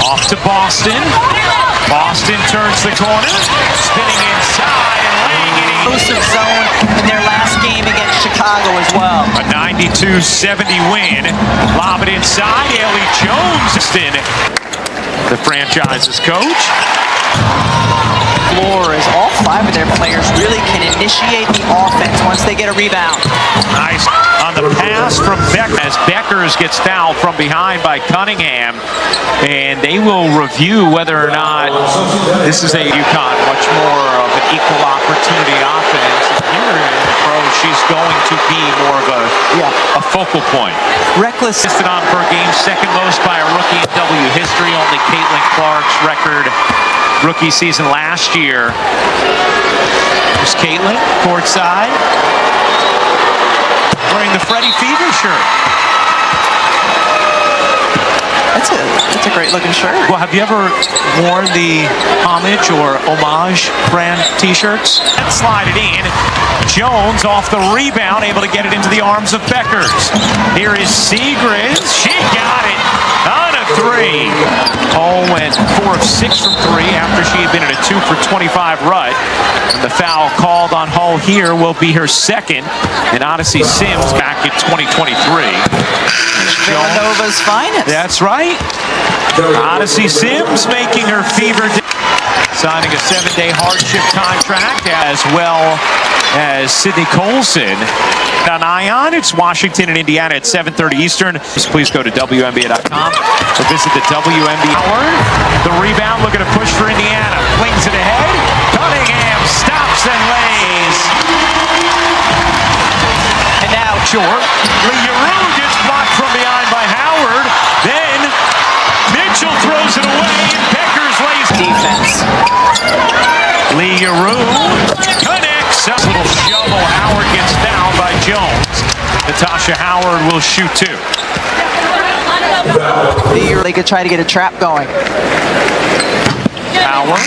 Off to Boston. Boston turns the corner, spinning inside and laying it in. Exclusive zone in their last game against Chicago as well. A 92-70 win. Lob it inside. Haley Jones, the franchise's coach. Floor is all five of their players really can initiate the offense once they get a rebound. Nice on the pass from Becker as Beckers gets fouled from behind by Cunningham, and they will review whether or not this is a UConn much more of an equal opportunity offense. Here in the pro, she's going to be more of a focal point. Reckless. Assisted on per game, second most by a rookie in W history. Only Caitlin Clark's record rookie season last year. Here's Caitlin, courtside, wearing the Freddie Fever shirt. That's a great looking shirt. Well, have you ever worn the homage or homage brand t-shirts? And slide it in. Jones off the rebound, able to get it into the arms of Beckers. Here is Segrist. She got it on a three. Hull went 4 of 6 from three after she had been in a 2 for 25 rut. And the foul called on Hull here will be her second. And Odyssey Sims back in 2023. Villanova's finest. That's right. Odyssey Sims making her fever. Signing a 7-day hardship contract, as well as Sydney Colson. On Ion, it's Washington and Indiana at 7:30 Eastern. Please go to WNBA.com or visit the WNBA Hour. The rebound, looking to push for Indiana. Flings it ahead. Cunningham stops and lays. And now short. Leroux gets blocked from behind by Howard. Then Mitchell throws it away, and Beckers lays Defense. Leroux connects. A little shovel. Howard gets fouled by Jones. Natasha Howard will shoot two. They could try to get a trap going. Howard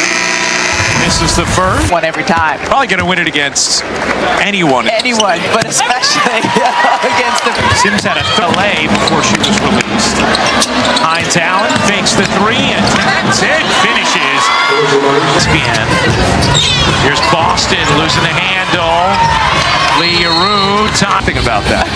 misses the first. One every time. Probably going to win it against anyone. Anyone, but especially against the... Sims had a delay before she was released. Hines Allen fakes the three and turns it, finishes. Here's Boston losing the handle. Leroux, talking about that.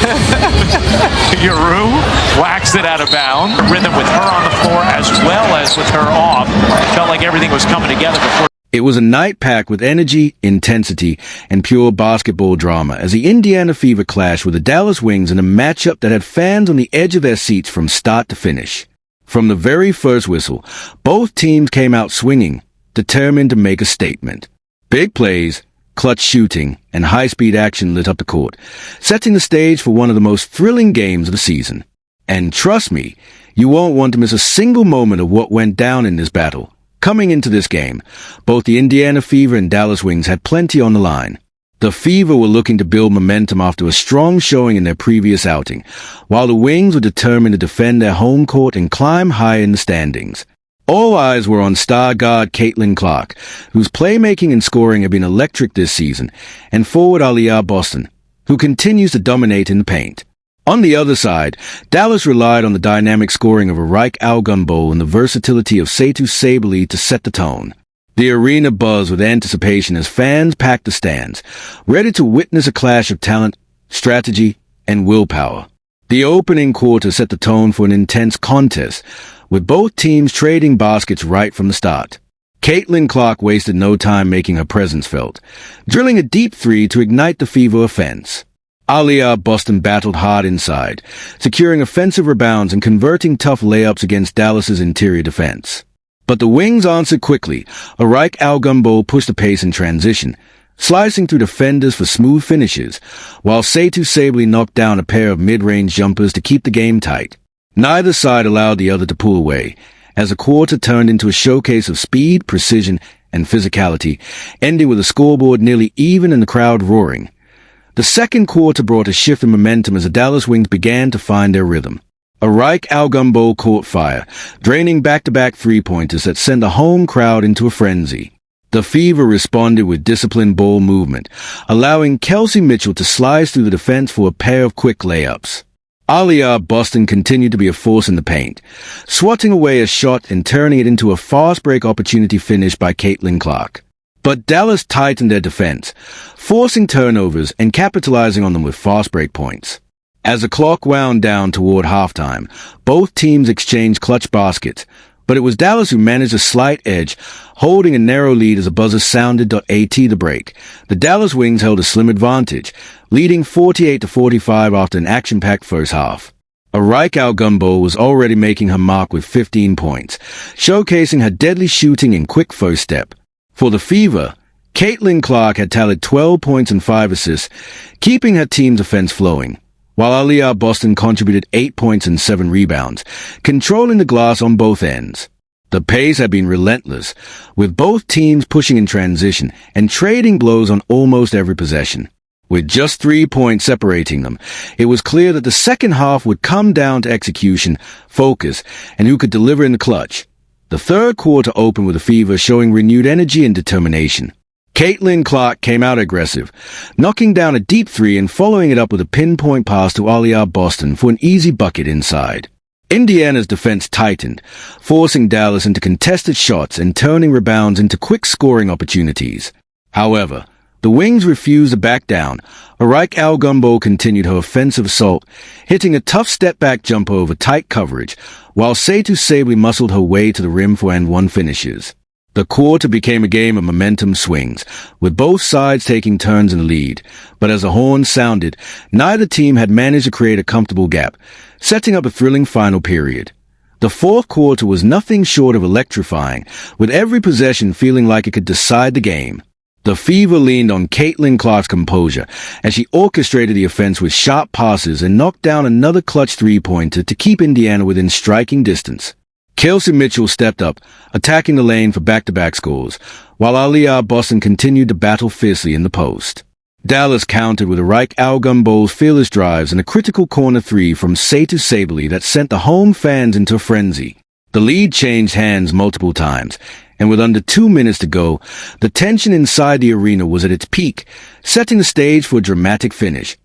Leroux whacks it out of bounds. Rhythm with her on the floor as well as with her off. Felt like everything was coming together before. It was a night packed with energy, intensity, and pure basketball drama as the Indiana Fever clashed with the Dallas Wings in a matchup that had fans on the edge of their seats from start to finish. From the very first whistle, both teams came out swinging, determined to make a statement. Big plays, clutch shooting, and high-speed action lit up the court, setting the stage for one of the most thrilling games of the season. And trust me, you won't want to miss a single moment of what went down in this battle. Coming into this game, both the Indiana Fever and Dallas Wings had plenty on the line. The Fever were looking to build momentum after a strong showing in their previous outing, while the Wings were determined to defend their home court and climb high in the standings. All eyes were on star guard Caitlin Clark, whose playmaking and scoring have been electric this season, and forward Aliyah Boston, who continues to dominate in the paint. On the other side, Dallas relied on the dynamic scoring of Arike Ogunbowale and the versatility of Satou Sabally to set the tone. The arena buzzed with anticipation as fans packed the stands, ready to witness a clash of talent, strategy, and willpower. The opening quarter set the tone for an intense contest, with both teams trading baskets right from the start. Caitlin Clark wasted no time making her presence felt, drilling a deep three to ignite the Fever offense. Aliyah Boston battled hard inside, securing offensive rebounds and converting tough layups against Dallas's interior defense. But the Wings answered quickly. Arike Ogunbowale pushed the pace in transition, slicing through defenders for smooth finishes, while Satou Sabally knocked down a pair of mid-range jumpers to keep the game tight. Neither side allowed the other to pull away, as the quarter turned into a showcase of speed, precision, and physicality, ending with the scoreboard nearly even and the crowd roaring. The second quarter brought a shift in momentum as the Dallas Wings began to find their rhythm. Arike Ogunbowale caught fire, draining back-to-back three-pointers that sent the home crowd into a frenzy. The Fever responded with disciplined ball movement, allowing Kelsey Mitchell to slice through the defense for a pair of quick layups. Aliyah Boston continued to be a force in the paint, swatting away a shot and turning it into a fast break opportunity finish by Caitlin Clark. But Dallas tightened their defense, forcing turnovers and capitalizing on them with fast break points. As the clock wound down toward halftime, both teams exchanged clutch baskets, but it was Dallas who managed a slight edge, holding a narrow lead as a buzzer sounded. At the break, the Dallas Wings held a slim advantage, leading 48-45 after an action-packed first half. Arike Ogunbowale was already making her mark with 15 points, showcasing her deadly shooting and quick first step. For the Fever, Caitlin Clark had tallied 12 points and 5 assists, keeping her team's offense flowing, while Aliyah Boston contributed 8 points and 7 rebounds, controlling the glass on both ends. The pace had been relentless, with both teams pushing in transition and trading blows on almost every possession. With just 3 points separating them, it was clear that the second half would come down to execution, focus, and who could deliver in the clutch. The third quarter opened with the Fever showing renewed energy and determination. Caitlin Clark came out aggressive, knocking down a deep three and following it up with a pinpoint pass to Aliyah Boston for an easy bucket inside. Indiana's defense tightened, forcing Dallas into contested shots and turning rebounds into quick scoring opportunities. However, the Wings refused to back down. Arike Ogunbowale continued her offensive assault, hitting a tough step-back jumper over tight coverage, while Satou Sabally muscled her way to the rim for and-one finishes. The quarter became a game of momentum swings, with both sides taking turns in the lead, but as the horn sounded, neither team had managed to create a comfortable gap, setting up a thrilling final period. The fourth quarter was nothing short of electrifying, with every possession feeling like it could decide the game. The Fever leaned on Caitlin Clark's composure as she orchestrated the offense with sharp passes and knocked down another clutch three-pointer to keep Indiana within striking distance. Kelsey Mitchell stepped up, attacking the lane for back-to-back scores, while Aliyah Boston continued to battle fiercely in the post. Dallas countered with Arike Ogunbowale's fearless drives and a critical corner three from Satou Sabally that sent the home fans into a frenzy. The lead changed hands multiple times, and with under 2 minutes to go, the tension inside the arena was at its peak, setting the stage for a dramatic finish.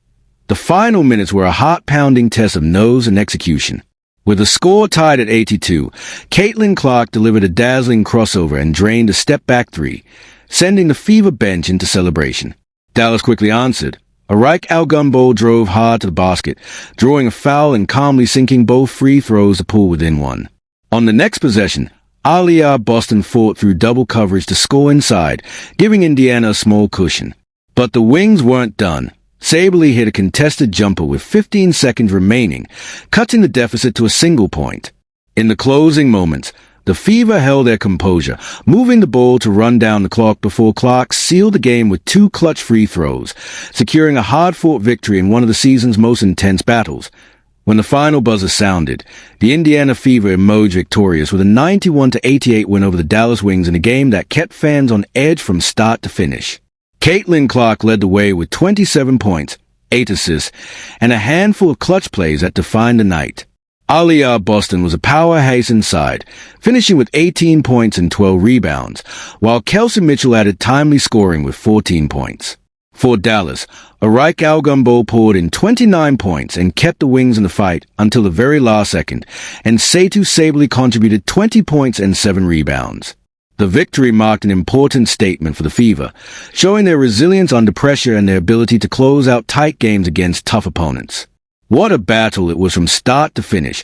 The final minutes were a heart-pounding test of nose and execution. With the score tied at 82, Caitlin Clark delivered a dazzling crossover and drained a step-back three, sending the Fever bench into celebration. Dallas quickly answered. Arike Ogunbowale drove hard to the basket, drawing a foul and calmly sinking both free throws to pull within one. On the next possession, Aliyah Boston fought through double coverage to score inside, giving Indiana a small cushion. But the Wings weren't done. Sabally hit a contested jumper with 15 seconds remaining, cutting the deficit to a single point. In the closing moments, the Fever held their composure, moving the ball to run down the clock before Clark sealed the game with 2 clutch free throws, securing a hard-fought victory in one of the season's most intense battles. When the final buzzer sounded, the Indiana Fever emerged victorious with a 91-88 win over the Dallas Wings in a game that kept fans on edge from start to finish. Caitlin Clark led the way with 27 points, 8 assists, and a handful of clutch plays that defined the night. Aliyah Boston was a powerhouse inside, finishing with 18 points and 12 rebounds, while Kelsey Mitchell added timely scoring with 14 points. For Dallas, Arike Ogunbowale poured in 29 points and kept the Wings in the fight until the very last second, and Satou Sabally contributed 20 points and 7 rebounds. The victory marked an important statement for the Fever, showing their resilience under pressure and their ability to close out tight games against tough opponents. What a battle it was from start to finish.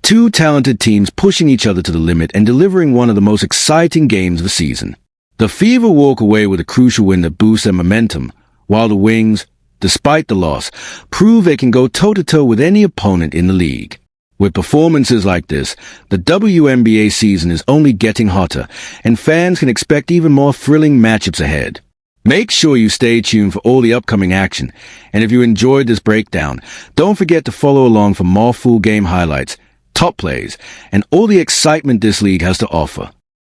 2 talented teams pushing each other to the limit and delivering one of the most exciting games of the season. The Fever walk away with a crucial win that boosts their momentum, while the Wings, despite the loss, prove they can go toe-to-toe with any opponent in the league. With performances like this, the WNBA season is only getting hotter, and fans can expect even more thrilling matchups ahead. Make sure you stay tuned for all the upcoming action, and if you enjoyed this breakdown, don't forget to follow along for more full game highlights, top plays, and all the excitement this league has to offer.